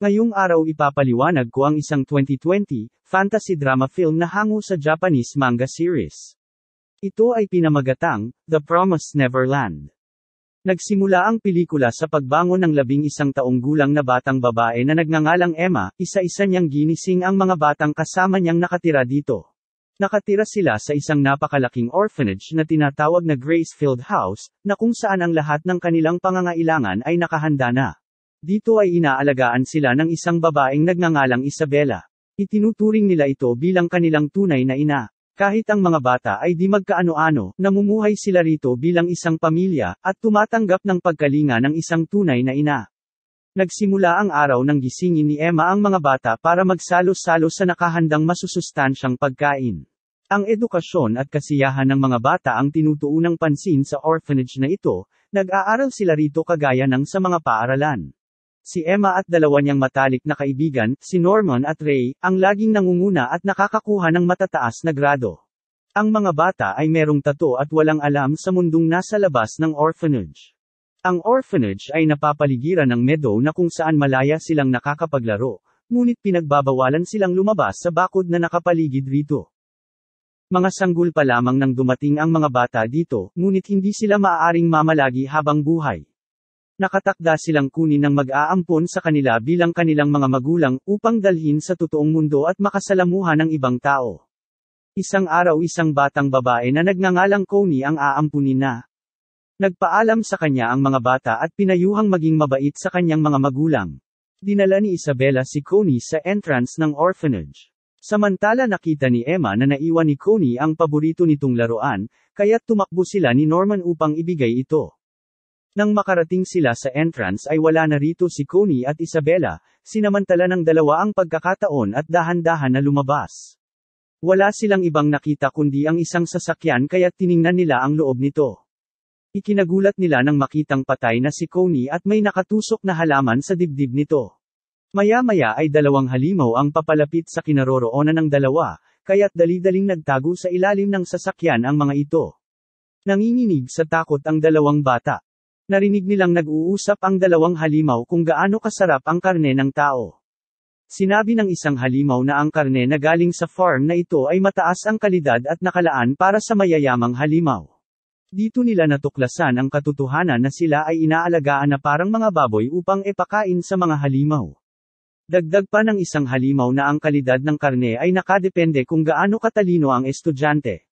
Ngayong araw ipapaliwanag ko ang isang 2020 fantasy drama film na hango sa Japanese manga series. Ito ay pinamagatang The Promised Neverland. Nagsimula ang pelikula sa pagbangon ng 11 taong gulang na batang babae na nagngangalang Emma, isa-isa niyang ginising ang mga batang kasama niyang nakatira dito. Nakatira sila sa isang napakalaking orphanage na tinatawag na Gracefield House, na kung saan ang lahat ng kanilang pangangailangan ay nakahanda na. Dito ay inaalagaan sila ng isang babaeng nagngangalang Isabela. Itinuturing nila ito bilang kanilang tunay na ina. Kahit ang mga bata ay di magkaano-ano, namumuhay sila rito bilang isang pamilya, at tumatanggap ng pagkalinga ng isang tunay na ina. Nagsimula ang araw ng gisingin ni Emma ang mga bata para magsalo-salo sa nakahandang masusustansyang pagkain. Ang edukasyon at kasiyahan ng mga bata ang tinutuunang pansin sa orphanage na ito, nag-aaral sila rito kagaya ng sa mga paaralan. Si Emma at dalawa niyang matalik na kaibigan, si Norman at Ray, ang laging nangunguna at nakakakuha ng matataas na grado. Ang mga bata ay merong tato at walang alam sa mundong nasa labas ng orphanage. Ang orphanage ay napapaligiran ng meadow na kung saan malaya silang nakakapaglaro, ngunit pinagbabawalan silang lumabas sa bakod na nakapaligid rito. Mga sanggol pa lamang nang dumating ang mga bata dito, ngunit hindi sila maaaring mamalagi habang buhay. Nakatakda silang kunin ng mag-aampon sa kanila bilang kanilang mga magulang upang dalhin sa totoong mundo at makasalamuhan ng ibang tao. Isang araw isang batang babae na nagngangalang Connie ang aampunin na. Nagpaalam sa kanya ang mga bata at pinayuhang maging mabait sa kanyang mga magulang. Dinala ni Isabela si Connie sa entrance ng orphanage. Samantala nakita ni Emma na naiwan ni Connie ang paborito nitong laruan, kaya't tumakbo sila ni Norman upang ibigay ito. Nang makarating sila sa entrance ay wala na rito si Connie at Isabela, sinamantala ng dalawa ang pagkakataon at dahan-dahan na lumabas. Wala silang ibang nakita kundi ang isang sasakyan kaya't tiningnan nila ang loob nito. Ikinagulat nila nang makitang patay na si Connie at may nakatusok na halaman sa dibdib nito. Maya-maya ay dalawang halimaw ang papalapit sa kinaroroonan ng dalawa, kaya't dali-daling nagtago sa ilalim ng sasakyan ang mga ito. Nanginginig sa takot ang dalawang bata. Narinig nilang nag-uusap ang dalawang halimaw kung gaano kasarap ang karne ng tao. Sinabi ng isang halimaw na ang karne na galing sa farm na ito ay mataas ang kalidad at nakalaan para sa mayayamang halimaw. Dito nila natuklasan ang katotohanan na sila ay inaalagaan na parang mga baboy upang ipakain sa mga halimaw. Dagdag pa ng isang halimaw na ang kalidad ng karne ay nakadepende kung gaano katalino ang estudyante.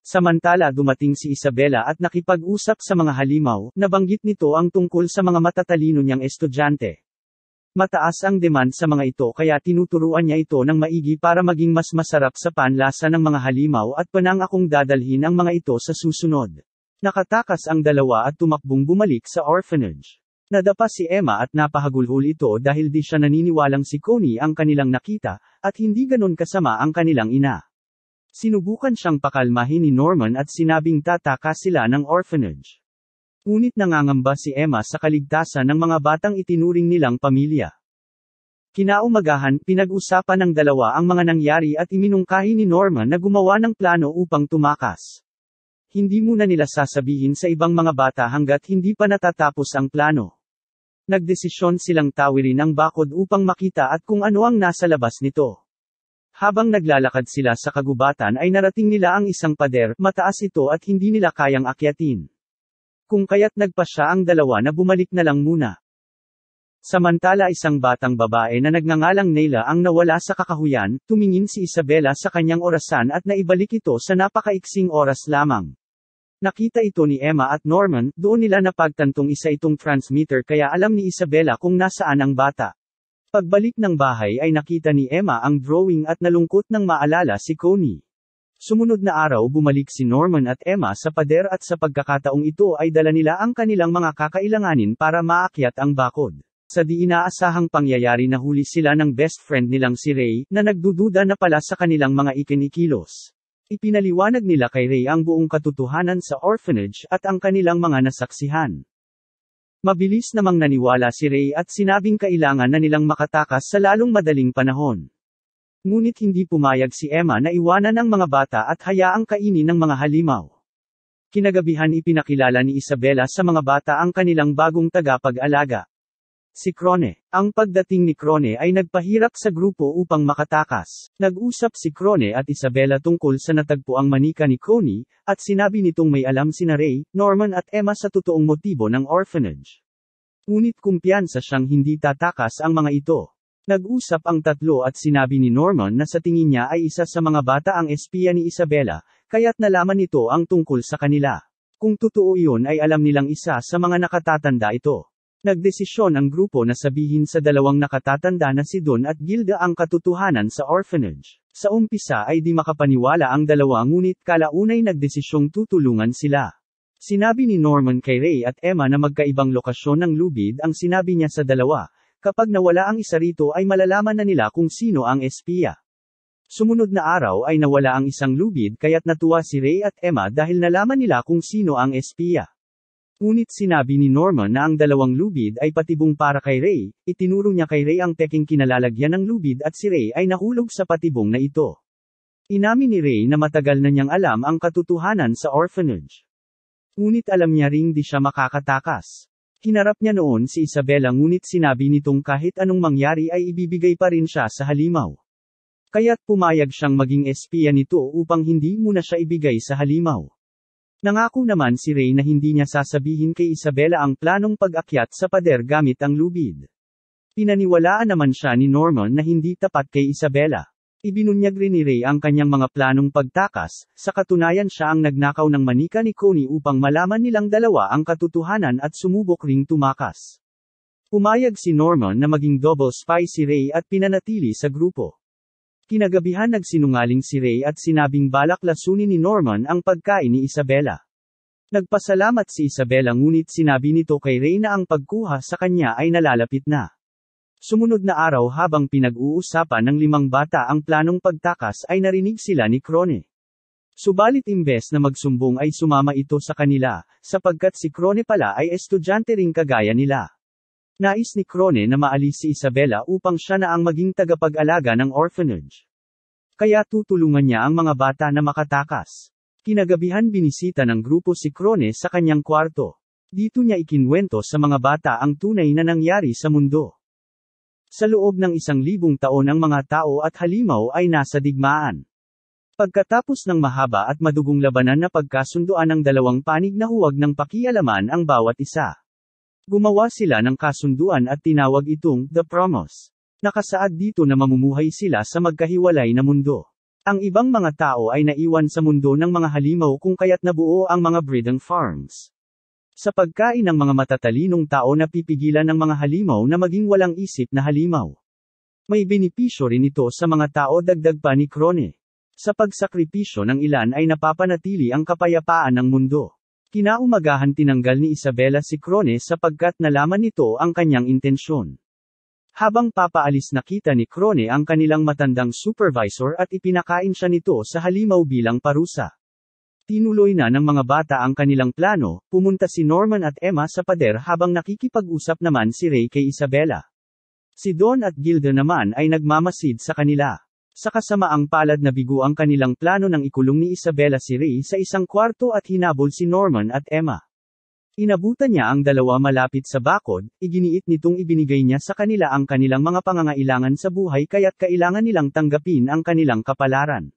Samantala dumating si Isabela at nakipag-usap sa mga halimaw, nabanggit nito ang tungkol sa mga matatalino niyang estudyante. Mataas ang demand sa mga ito kaya tinuturuan niya ito ng maigi para maging mas masarap sa panlasa ng mga halimaw at panangakong dadalhin ang mga ito sa susunod. Nakatakas ang dalawa at tumakbong bumalik sa orphanage. Nadapa si Emma at napahagulhol ito dahil di siya naniniwalang si Connie ang kanilang nakita, at hindi ganon kasama ang kanilang ina. Sinubukan siyang pakalmahin ni Norman at sinabing tatakas sila ng orphanage. Ngunit nangangamba si Emma sa kaligtasan ng mga batang itinuring nilang pamilya. Kinaumagahan, pinag-usapan ng dalawa ang mga nangyari at iminungkahi ni Norman na gumawa ng plano upang tumakas. Hindi muna nila sasabihin sa ibang mga bata hanggat hindi pa natatapos ang plano. Nagdesisyon silang tawirin ang bakod upang makita at kung ano ang nasa labas nito. Habang naglalakad sila sa kagubatan ay narating nila ang isang pader, mataas ito at hindi nila kayang akyatin. Kung kaya't nagpasya ang dalawa na bumalik na lang muna. Samantala isang batang babae na nagngangalang Nayla ang nawala sa kakahuyan, tumingin si Isabela sa kanyang orasan at naibalik ito sa napakaiksing oras lamang. Nakita ito ni Emma at Norman, doon nila napagtantong isa itong transmitter kaya alam ni Isabela kung nasaan ang bata. Pagbalik ng bahay ay nakita ni Emma ang drawing at nalungkot nang maalala si Connie. Sumunod na araw bumalik si Norman at Emma sa pader at sa pagkakataong ito ay dala nila ang kanilang mga kakailanganin para maakyat ang bakod. Sa di inaasahang pangyayari nahuli sila ng best friend nilang si Ray, na nagdududa na pala sa kanilang mga ikinikilos. Ipinaliwanag nila kay Ray ang buong katotohanan sa orphanage at ang kanilang mga nasaksihan. Mabilis namang naniwala si Ray at sinabing kailangan na nilang makatakas sa lalong madaling panahon. Ngunit hindi pumayag si Emma na iwanan ang mga bata at hayaang kainin ng mga halimaw. Kinagabihan ipinakilala ni Isabela sa mga bata ang kanilang bagong tagapag-alaga. Si Krone. Ang pagdating ni Krone ay nagpahirap sa grupo upang makatakas. Nag-usap si Krone at Isabela tungkol sa natagpuang manika ni Connie, at sinabi nitong may alam sina Ray, Norman at Emma sa totoong motibo ng orphanage. Ngunit kumpiyansa siyang hindi tatakas ang mga ito. Nag-usap ang tatlo at sinabi ni Norman na sa tingin niya ay isa sa mga bata ang espiya ni Isabela, kaya't nalaman nito ang tungkol sa kanila. Kung totoo iyon ay alam nilang isa sa mga nakatatanda ito. Nagdesisyon ang grupo na sabihin sa dalawang nakatatanda na si Don at Gilda ang katotohanan sa orphanage. Sa umpisa ay di makapaniwala ang dalawa ngunit kalaunay nagdesisyong tutulungan sila. Sinabi ni Norman kay Ray at Emma na magkaibang lokasyon ng lubid ang sinabi niya sa dalawa, kapag nawala ang isa rito ay malalaman na nila kung sino ang espiya. Sumunod na araw ay nawala ang isang lubid kaya't natuwa si Ray at Emma dahil nalaman nila kung sino ang espiya. Ngunit sinabi ni Norman na ang dalawang lubid ay patibong para kay Ray, itinuro niya kay Ray ang peking kinalalagyan ng lubid at si Ray ay nahulog sa patibong na ito. Inamin ni Ray na matagal na niyang alam ang katotohanan sa orphanage. Ngunit alam niya ring di siya makakatakas. Hinarap niya noon si Isabela ngunit sinabi nitong kahit anong mangyari ay ibibigay pa rin siya sa halimaw. Kaya't pumayag siyang maging espiya nito upang hindi muna siya ibigay sa halimaw. Nangako naman si Ray na hindi niya sasabihin kay Isabela ang planong pag-akyat sa pader gamit ang lubid. Pinaniwalaan naman siya ni Norman na hindi tapat kay Isabela. Ibinunyag rin ni Ray ang kanyang mga planong pagtakas, sa katunayan siya ang nagnakaw ng manika ni Connie upang malaman nilang dalawa ang katotohanan at sumubok ring tumakas. Pumayag si Norman na maging double spy si Ray at pinanatili sa grupo. Kinagabihan nagsinungaling si Ray at sinabing balak lasunin ni Norman ang pagkain ni Isabela. Nagpasalamat si Isabela ngunit sinabi nito kay Ray na ang pagkuha sa kanya ay nalalapit na. Sumunod na araw habang pinag-uusapan ng 5 bata ang planong pagtakas ay narinig sila ni Krone. Subalit imbes na magsumbong ay sumama ito sa kanila, sapagkat si Krone pala ay estudyante ring kagaya nila. Nais ni Krone na maalis si Isabela upang siya na ang maging tagapag-alaga ng orphanage. Kaya tutulungan niya ang mga bata na makatakas. Kinagabihan binisita ng grupo si Krone sa kanyang kwarto. Dito niya ikinwento sa mga bata ang tunay na nangyari sa mundo. Sa loob ng 1,000 taon ang mga tao at halimaw ay nasa digmaan. Pagkatapos ng mahaba at madugong labanan na pagkasunduan ng dalawang panig na huwag ng pakialaman ang bawat isa. Gumawa sila ng kasunduan at tinawag itong The Promise. Nakasaad dito na mamumuhay sila sa magkahiwalay na mundo. Ang ibang mga tao ay naiwan sa mundo ng mga halimaw kung kaya't nabuo ang mga breeding farms. Sa pagkain ng mga matatalinong tao na pipigilan ng mga halimaw na maging walang isip na halimaw. May benepisyo rin ito sa mga tao dagdag pa ni Krone. Sa pagsakripisyo ng ilan ay napapanatili ang kapayapaan ng mundo. Kinaumagahan tinanggal ni Isabela si Krone sapagkat nalaman nito ang kanyang intensyon. Habang papaalis nakita ni Krone ang kanilang matandang supervisor at ipinakain siya nito sa halimaw bilang parusa. Tinuloy na ng mga bata ang kanilang plano, pumunta si Norman at Emma sa pader habang nakikipag-usap naman si Ray kay Isabela. Si Don at Gilda naman ay nagmamasid sa kanila. Sa kasamaang palad na bigo ang kanilang plano ng ikulong ni Isabela si Ray sa isang kwarto at hinabol si Norman at Emma. Inabutan niya ang dalawa malapit sa bakod, iginiit nitong ibinigay niya sa kanila ang kanilang mga pangangailangan sa buhay kaya't kailangan nilang tanggapin ang kanilang kapalaran.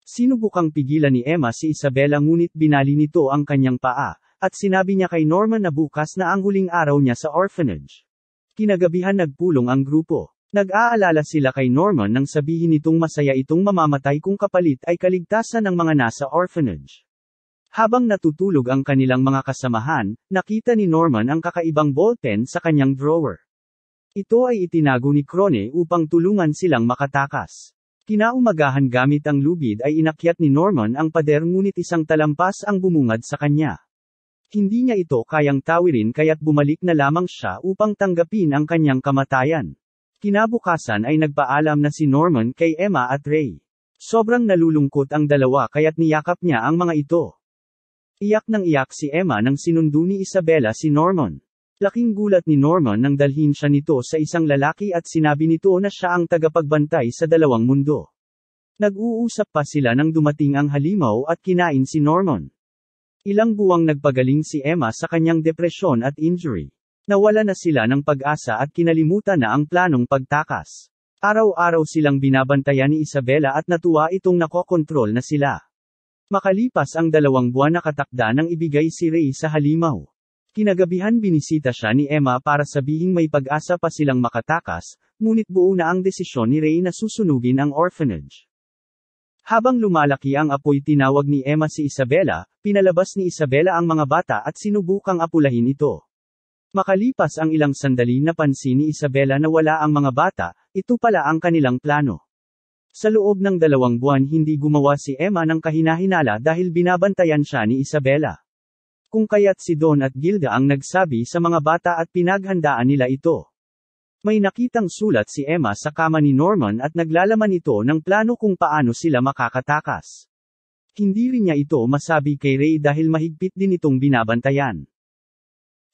Sinubukang pigilan ni Emma si Isabela ngunit binali nito ang kanyang paa, at sinabi niya kay Norman na bukas na ang huling araw niya sa orphanage. Kinagabihan nagpulong ang grupo. Nag-aalala sila kay Norman nang sabihin nitong masaya itong mamamatay kung kapalit ay kaligtasan ng mga nasa orphanage. Habang natutulog ang kanilang mga kasamahan, nakita ni Norman ang kakaibang ballpen sa kanyang drawer. Ito ay itinago ni Krone upang tulungan silang makatakas. Kinaumagahan gamit ang lubid ay inakyat ni Norman ang pader ngunit isang talampas ang bumungad sa kanya. Hindi niya ito kayang tawirin kaya't bumalik na lamang siya upang tanggapin ang kanyang kamatayan. Kinabukasan ay nagpaalam na si Norman kay Emma at Ray. Sobrang nalulungkot ang dalawa kaya't niyakap niya ang mga ito. Iyak nang iyak si Emma nang sinundo ni Isabela si Norman. Laking gulat ni Norman nang dalhin siya nito sa isang lalaki at sinabi nito na siya ang tagapagbantay sa dalawang mundo. Nag-uusap pa sila nang dumating ang halimaw at kinain si Norman. Ilang buwang nagpagaling si Emma sa kanyang depresyon at injury. Nawala na sila ng pag-asa at kinalimutan na ang planong pagtakas. Araw-araw silang binabantayan ni Isabela at natuwa itong nakokontrol na sila. Makalipas ang 2 buwan nakatakda nang ibigay si Ray sa halimaw. Kinagabihan binisita siya ni Emma para sabihing may pag-asa pa silang makatakas, ngunit buo na ang desisyon ni Ray na susunugin ang orphanage. Habang lumalaki ang apoy tinawag ni Emma si Isabela, pinalabas ni Isabela ang mga bata at sinubukang apulahin ito. Makalipas ang ilang sandali napansin ni Isabela na wala ang mga bata, ito pala ang kanilang plano. Sa loob ng 2 buwan hindi gumawa si Emma ng kahinahinala dahil binabantayan siya ni Isabela. Kung kaya't si Don at Gilda ang nagsabi sa mga bata at pinaghandaan nila ito. May nakitang sulat si Emma sa kama ni Norman at naglalaman ito ng plano kung paano sila makakatakas. Hindi rin niya ito masabi kay Ray dahil mahigpit din itong binabantayan.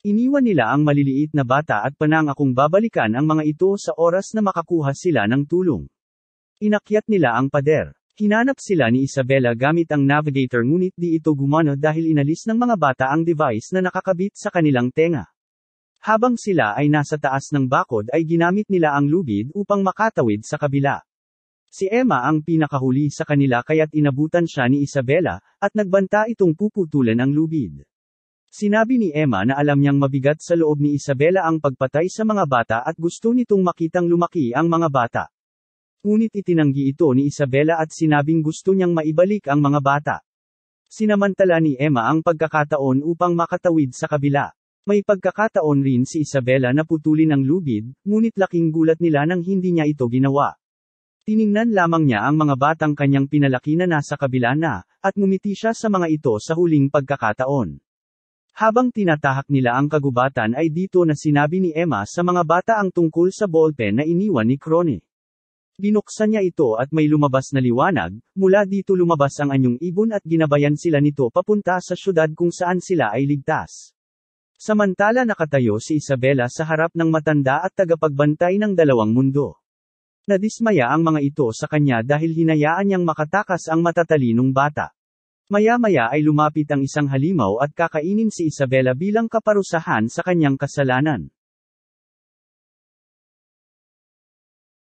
Iniwan nila ang maliliit na bata at panangakong babalikan ang mga ito sa oras na makakuha sila ng tulong. Inakyat nila ang pader. Hinanap sila ni Isabela gamit ang navigator ngunit di ito gumana dahil inalis ng mga bata ang device na nakakabit sa kanilang tenga. Habang sila ay nasa taas ng bakod ay ginamit nila ang lubid upang makatawid sa kabila. Si Emma ang pinakahuli sa kanila kaya't inabutan siya ni Isabela, at nagbanta itong puputulan ang lubid. Sinabi ni Emma na alam niyang mabigat sa loob ni Isabela ang pagpatay sa mga bata at gusto nitong makitang lumaki ang mga bata. Ngunit itinanggi ito ni Isabela at sinabing gusto niyang maibalik ang mga bata. Sinamantala ni Emma ang pagkakataon upang makatawid sa kabila. May pagkakataon rin si Isabela na putulin ang lubid, ngunit laking gulat nila nang hindi niya ito ginawa. Tiningnan lamang niya ang mga batang kanyang pinalaki na nasa kabila na, at ngumiti siya sa mga ito sa huling pagkakataon. Habang tinatahak nila ang kagubatan ay dito na sinabi ni Emma sa mga bata ang tungkol sa ballpen na iniwan ni Crone. Binuksan niya ito at may lumabas na liwanag, mula dito lumabas ang anyong ibon at ginabayan sila nito papunta sa syudad kung saan sila ay ligtas. Samantala nakatayo si Isabela sa harap ng matanda at tagapagbantay ng 2 mundo. Nadismaya ang mga ito sa kanya dahil hinayaan niyang makatakas ang matatalinong bata. Maya-maya ay lumapit ang isang halimaw at kakainin si Isabela bilang kaparusahan sa kanyang kasalanan.